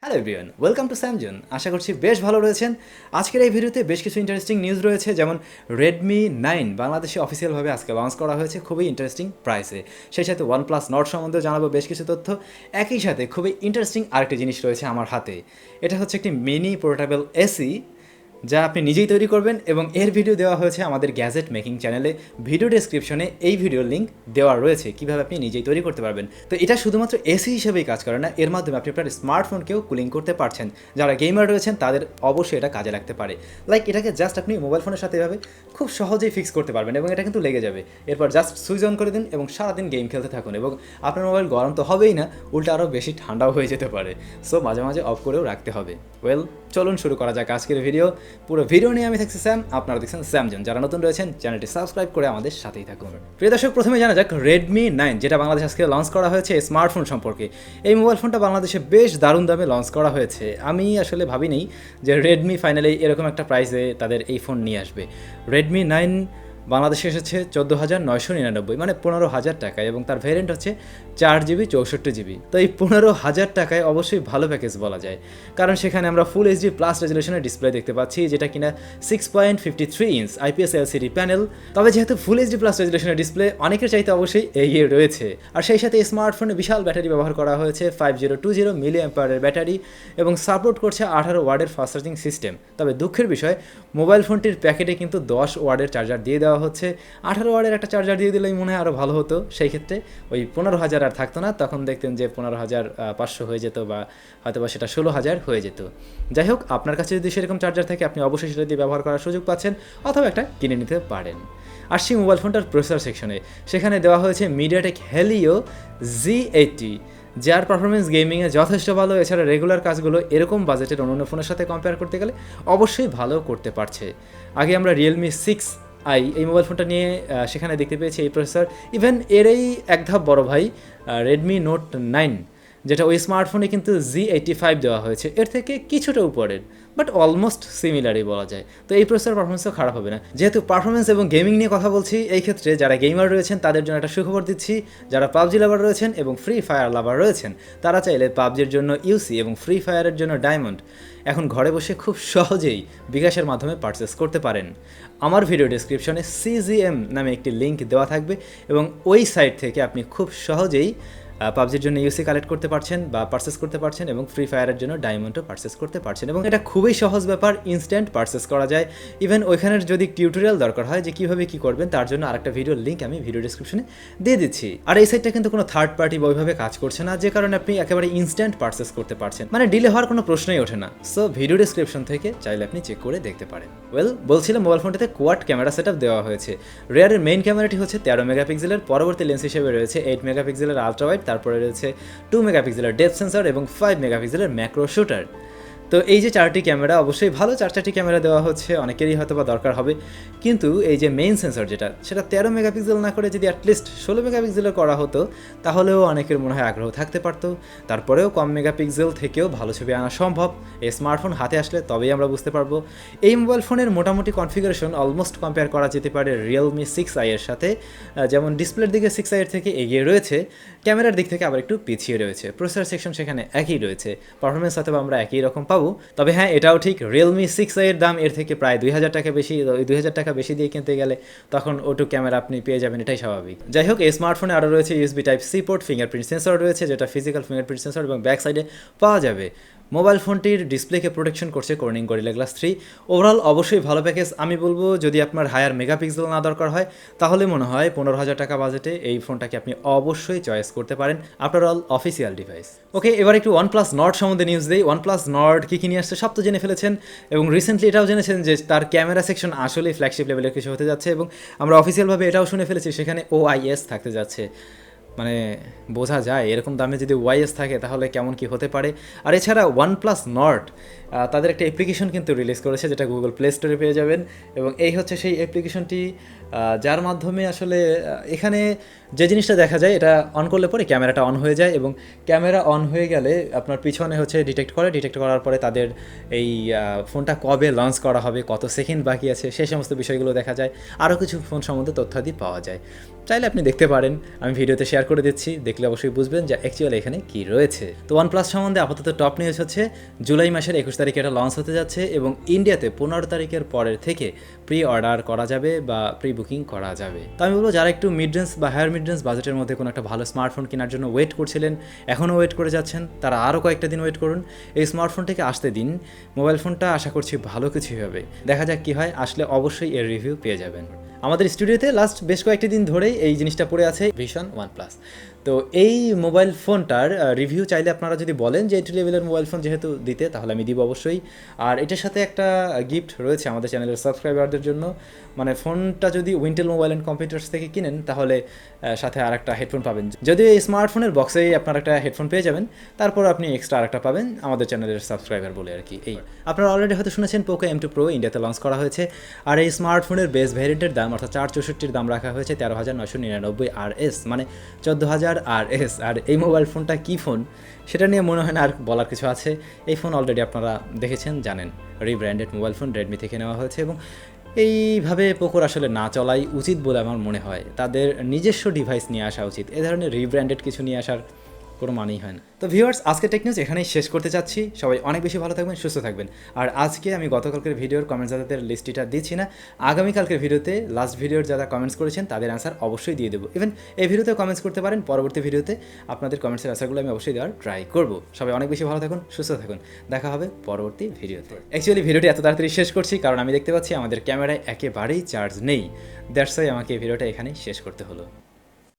Hello everyone, welcome to SamZone। আশা করছি বেশ ভালো রয়েছেন। আজকের এই ভিডিওতে বেশ কিছু ইন্টারেস্টিং নিউজ রয়েছে, যেমন Redmi 9 বাংলাদেশে অফিসিয়ালভাবে আজকে লঞ্চ করা হয়েছে খুবই ইন্টারেস্টিং প্রাইসে। সেই সাথে OnePlus Nord সম্বন্ধেও জানাবো বেশ কিছু তথ্য। একই সাথে খুবই ইন্টারেস্টিং আরেকটি জিনিস রয়েছে আমার হাতে। এটা হচ্ছে একটি মিনি পোর্টেবল এসি, যা আপনি নিজেই তৈরি করবেন, এবং এর ভিডিও দেওয়া হয়েছে আমাদের গ্যাজেট মেকিং চ্যানেলে। ভিডিও ডেসক্রিপশনে এই ভিডিওর লিঙ্ক দেওয়া রয়েছে কীভাবে আপনি নিজেই তৈরি করতে পারবেন। তো এটা শুধুমাত্র এসি হিসেবেই কাজ করে না, এর মাধ্যমে আপনি আপনার স্মার্টফোনকেও কুলিং করতে পারছেন। যারা গেমার রয়েছেন তাদের অবশ্যই এটা কাজে লাগতে পারে। লাইক এটাকে জাস্ট আপনি মোবাইল ফোনের সাথে এভাবে খুব সহজেই ফিক্স করতে পারবেন, এবং এটা কিন্তু লেগে যাবে। এরপর জাস্ট সুইচ অন করে দিন এবং সারাদিন গেম খেলতে থাকুন, এবং আপনার মোবাইল গরম তো হবেই না, উল্টা আরও বেশি ঠান্ডাও হয়ে যেতে পারে। সো মাঝে মাঝে অফ করেও রাখতে হবে। ওয়েল, চলুন শুরু করা যাক আজকের ভিডিও। পুরো ভিডিও নিয়ে আমি থাকছি স্যাম, আপনারা দেখছেন SamZone। যারা নতুন রয়েছেন চ্যানেলটি সাবস্ক্রাইব করে আমাদের সাথেই থাকুন। প্রিয় দর্শক, প্রথমে জানা যাক Redmi 9, যেটা বাংলাদেশ আজকে লঞ্চ করা হয়েছে স্মার্টফোন সম্পর্কে। এই মোবাইল ফোনটা বাংলাদেশে বেশ দারুণ দামে লঞ্চ করা হয়েছে। আমি আসলে ভাবিনি যে Redmi ফাইনালি এরকম একটা প্রাইসে তাদের এই ফোন নিয়ে আসবে। Redmi 9 বাংলাদেশে এসেছে 14,999, মানে 15,000 টাকায়, এবং তার ভ্যারিয়েন্ট হচ্ছে 4GB 64GB। তো এই 15,000 টাকায় অবশ্যই ভালো প্যাকেজ বলা যায়, কারণ সেখানে আমরা ফুল এইচডি প্লাস রেজলিউশনের ডিসপ্লে দেখতে পাচ্ছি, যেটা কিনা 6.53 ইঞ্চ IPS LCD প্যানেল। তবে যেহেতু ফুল এইচডি প্লাস রেজলিউশনের ডিসপ্লে অনেকের চাইতে অবশ্যই এগিয়ে রয়েছে, আর সেই সাথে স্মার্টফোনে বিশাল ব্যাটারি ব্যবহার করা হয়েছে, 5020 mAh ব্যাটারি, এবং সাপোর্ট করছে 18 ওয়াটের ফাস্ট চার্জিং সিস্টেম। তবে দুঃখের বিষয়, মোবাইল ফোনটির প্যাকেটে কিন্তু 10 ওয়াটের চার্জার দিয়ে দেওয়া হচ্ছে। 18 ওয়াটের একটা চার্জার দিয়ে দিলেই মনে হয় আরও ভালো হতো। সেই ক্ষেত্রে ওই 15,000 আর থাকতো না, তখন দেখতেন যে 15,500 হয়ে যেত, বা হয়তো বা সেটা 16,000 হয়ে যেত। যাই হোক, আপনার কাছে যদি সেরকম চার্জার থাকে আপনি অবশ্যই সেটা দিয়ে ব্যবহার করার সুযোগ পাচ্ছেন, অথবা একটা কিনে নিতে পারেন। আসছি মোবাইল ফোনটার প্রসেসর সেকশনে। সেখানে দেওয়া হয়েছে MediaTek Helio Z80, যার পারফরমেন্স গেমিংয়ে যথেষ্ট ভালো। এছাড়া রেগুলার কাজগুলো এরকম বাজেটের অন্য ফোনের সাথে কম্পেয়ার করতে গেলে অবশ্যই ভালো করতে পারছে। আগে আমরা Realme 6i এই মোবাইল ফোনটা নিয়ে সেখানে দেখতে পেয়েছি এই প্রসেসর। ইভেন এরই এক ধাপ বড় ভাই Redmi Note 9, যেটা ওই স্মার্টফোনে কিন্তু Z85 দেওয়া হয়েছে, এর থেকে কিছুটা উপরের, বাট অলমোস্ট সিমিলারই বলা যায়। তো এই প্রসেসর পারফরমেন্সও খারাপ হবে না। যেহেতু পারফরমেন্স এবং গেমিং নিয়ে কথা বলছি, এই ক্ষেত্রে যারা গেমার রয়েছেন তাদের জন্য একটা সুখবর দিচ্ছি। যারা পাবজি লাভার রয়েছেন এবং ফ্রি ফায়ার লাভার রয়েছেন, তারা চাইলে পাবজির জন্য ইউসি এবং ফ্রি ফায়ারের জন্য ডায়মন্ড এখন ঘরে বসে খুব সহজেই বিকাশের মাধ্যমে পারচেস করতে পারেন। আমার ভিডিও ডেসক্রিপশনে CGM নামে একটি লিঙ্ক দেওয়া থাকবে, এবং ওই সাইট থেকে আপনি খুব সহজেই পাবজির জন্য ইউসি কালেক্ট করতে পারছেন বা পারচেস করতে পারছেন, এবং ফ্রি ফায়ারের জন্য ডায়মন্ডও পারচেস করতে পারছেন, এবং এটা খুবই সহজ ব্যাপার, ইনস্ট্যান্ট পারচেস করা যায়। ইভেন ওইখানের যদি টিউটোরিয়াল দরকার হয় যে কীভাবে কী করবেন, তার জন্য আরেকটা ভিডিওর লিঙ্ক আমি ভিডিও ডেসক্রিপশনে দিয়ে দিচ্ছি। আর এই সাইটটা কিন্তু কোনো থার্ড পার্টি বা ওইভাবে কাজ করছে না, যে কারণে আপনি একেবারে ইনস্ট্যান্ট পারচেস করতে পারছেন, মানে ডিলে হওয়ার কোনো প্রশ্নই ওঠে না। সো ভিডিও ডেসক্রিপশন থেকে চাইলে আপনি চেক করে দেখতে পারেন। ওয়েল, বলছিলাম মোবাইল ফোনটাতে কোয়াড ক্যামেরা সেটআপ দেওয়া হয়েছে। রেয়ারের মেইন ক্যামেরাটি হচ্ছে 13 মেগাপিক্সেলের, পরবর্তী লেন্স হিসেবে রয়েছে 8 মেগাপিক্সেলের আলট্রা ওয়াইড, তারপরে রয়েছে 2 মেগাপিক্সেলের ডেপথ সেন্সর এবং 5 মেগাপিক্সেলের ম্যাক্রো শুটার। তো এই যে 4টি ক্যামেরা, অবশ্যই ভালো 4টি ক্যামেরা দেওয়া হচ্ছে, অনেকেরই হয়তো বা দরকার হবে। কিন্তু এই যে মেইন সেন্সর সেটা 13 মেগাপিক্সেল না করে যদি অ্যাটলিস্ট 16 মেগাপিক্সেলের করা হতো, তাহলেও অনেকের মনে হয় আগ্রহ থাকতে পারতো। তারপরেও কম মেগাপিক্সেল থেকেও ভালো ছবি আনা সম্ভব। এই স্মার্টফোন হাতে আসলে তবেই আমরা বুঝতে পারবো। এই মোবাইল ফোনের মোটামুটি কনফিগারেশন অলমোস্ট কম্পেয়ার করা যেতে পারে Realme 6i এর সাথে। যেমন ডিসপ্লের দিকে 6i এর থেকে এগিয়ে রয়েছে, ক্যামেরার দিক থেকে আবার একটু পিছিয়ে রয়েছে। প্রসেসর সেকশন সেখানে একই রয়েছে, পারফরমেন্স হয়তো আমরা একই রকম পাবো। তবে হ্যাঁ, এটাও ঠিক, Realme 6i এর দাম এর থেকে প্রায় 2,000 টাকা বেশি। ওই 2,000 টাকা বেশি দিয়ে কিনতে গেলে তখন ওটু ক্যামেরা আপনি পেয়ে যাবেন, এটাই স্বাভাবিক। যাই হোক, এই স্মার্টফোনে আরও রয়েছে USB Type-C port, fingerprint sensor রয়েছে, যেটা ফিজিক্যাল ফিঙ্গারপ্রিন্ট সেন্সর, এবং ব্যাক সাইডে পাওয়া যাবে। মোবাইল ফোনটির ডিসপ্লেকে প্রোটেকশন করছে কর্নিং গরিলা গ্লাস 3। ওভারঅল অবশ্যই ভালো প্যাকেজ। আমি বলবো যদি আপনার হায়ার মেগাপিক্সেল না দরকার হয়, তাহলে মনে হয় 15,000 টাকা বাজেটে এই ফোনটাকে আপনি অবশ্যই চয়েস করতে পারেন। After all official device. Okay, এবার একটু OnePlus Nord সম্বন্ধে নিউজ দেই। OnePlus Nord কী নিয়ে আসছে সব তো জেনে ফেলেছেন, এবং রিসেন্টলি এটাও জেনেছেন যে তার ক্যামেরা সেকশন আসলেই ফ্ল্যাগশিপ লেভেলের কিছু হতে যাচ্ছে, এবং আমরা অফিসিয়ালভাবে এটাও শুনে ফেলেছি সেখানে OIS থাকতে যাচ্ছে। মানে বোঝা যায় এরকম দামে যদি ওয়াইএস থাকে তাহলে কেমন কি হতে পারে। আর এছাড়া OnePlus Nord তাদের একটা অ্যাপ্লিকেশন কিন্তু রিলিজ করেছে, যেটা গুগল প্লে স্টোরে পেয়ে যাবেন, এবং এই হচ্ছে সেই অ্যাপ্লিকেশনটি। যার মাধ্যমে আসলে এখানে যে জিনিসটা দেখা যায় এটা অন করলে পরে ক্যামেরাটা অন হয়ে যায় এবং ক্যামেরা অন হয়ে গেলে আপনার পিছনে হচ্ছে ডিটেক্ট করার পরে তাদের এই ফোনটা কবে লঞ্চ করা হবে, কত সেকেন্ড বাকি আছে, সেই সমস্ত বিষয়গুলো দেখা যায়। আরও কিছু ফোন সম্বন্ধে তথ্যাদি পাওয়া যায়। চাইলে আপনি দেখতে পারেন, আমি ভিডিওতে শেয়ার করে দিচ্ছি, দেখলে অবশ্যই বুঝবেন যে অ্যাকচুয়ালি এখানে কী রয়েছে। তো OnePlus সম্বন্ধে আপাতত টপ নিউজ হচ্ছে জুলাই মাসের 21 তারিখে এটা লঞ্চ হতে যাচ্ছে এবং ইন্ডিয়াতে 15 তারিখের পরের থেকে প্রি অর্ডার করা যাবে বা প্রি বুকিং করা যাবে। তো আমি বলবো যারা একটু মিড রেঞ্জ বা হায়ার মিড রেঞ্জ বাজেটের মধ্যে কোনো একটা ভালো স্মার্টফোন কেনার জন্য ওয়েট করছিলেন, এখনও ওয়েট করে যাচ্ছেন, তারা আরও কয়েকটা দিন ওয়েট করুন। এই স্মার্টফোনটাকে আসতে দিন, মোবাইল ফোনটা আশা করছি ভালো কিছুই হবে। দেখা যাক কী হয়, আসলে অবশ্যই এর রিভিউ পেয়ে যাবেন। আমাদের স্টুডিওতে লাস্ট বেশ কয়েকটি দিন ধরেই এই জিনিসটা পড়ে আছে, ভিশন OnePlus। তো এই মোবাইল ফোনটার রিভিউ চাইলে আপনারা যদি বলেন যে এন্ট্রি লেভেলের মোবাইল ফোন যেহেতু দিতে, তাহলে আমি দিব অবশ্যই। আর এটার সাথে একটা গিফট রয়েছে আমাদের চ্যানেলের সাবস্ক্রাইবারদের জন্য, মানে ফোনটা যদি উইন্টেল মোবাইল অ্যান্ড কম্পিউটার্স থেকে কিনেন তাহলে সাথে আর একটা হেডফোন পাবেন। যদিও এই স্মার্টফোনের বক্সেই আপনারা একটা হেডফোন পেয়ে যাবেন, তারপর আপনি এক্সট্রা আরেকটা পাবেন আমাদের চ্যানেলের সাবস্ক্রাইবার বলে আর কি। এই আপনারা অলরেডি হয়তো শুনেছেন Poco M2 Pro ইন্ডিয়াতে লঞ্চ করা হয়েছে। আর এই স্মার্টফোনের বেস ভ্যারিয়েন্টের দাম অর্থাৎ 464 দাম রাখা হয়েছে 13,999 RS, মানে 14,000 RS। আর এই মোবাইল ফোনটা কী ফোন সেটা নিয়ে মনে হয় না আর বলার কিছু আছে। এই ফোন অলরেডি আপনারা দেখেছেন, জানেন, রিব্র্যান্ডেড মোবাইল ফোন রেডমি থেকে নেওয়া হয়েছে এবং এইভাবে পোকোর আসলে না চলাই উচিত বলে আমার মনে হয়। তাদের নিজস্ব ডিভাইস নিয়ে আসা উচিত, এ ধরনের রিব্র্যান্ডেড কিছু নিয়ে আসার কোনো মানেই হয় না। তো ভিউয়ার্স, আজকে টেক নিউজ এখানেই শেষ করতে চাচ্ছি। সবাই অনেক বেশি ভালো থাকবেন, সুস্থ থাকবেন। আর আজকে আমি গতকালকের ভিডিওর কমেন্টস যাদের লিস্টটা দিচ্ছি না, আগামীকালকের ভিডিওতে লাস্ট ভিডিওর যারা কমেন্টস করেছেন তাদের অ্যান্সার অবশ্যই দিয়ে দেবো। ইভেন এই ভিডিওতেও কমেন্টস করতে পারেন, পরবর্তী ভিডিওতে আপনাদের কমেন্টসের অ্যান্সারগুলো আমি অবশ্যই দেওয়ার ট্রাই করবো। সবাই অনেক বেশি ভালো থাকুন, সুস্থ থাকুন, দেখা হবে পরবর্তী ভিডিওতে। অ্যাকচুয়ালি ভিডিওটি এত তাড়াতাড়ি শেষ করছি কারণ আমি দেখতে পাচ্ছি আমাদের ক্যামেরায় একেবারেই চার্জ নেই। দ্যাটস ওয়াই আমাকে এই ভিডিওটা এখানেই শেষ করতে হলো।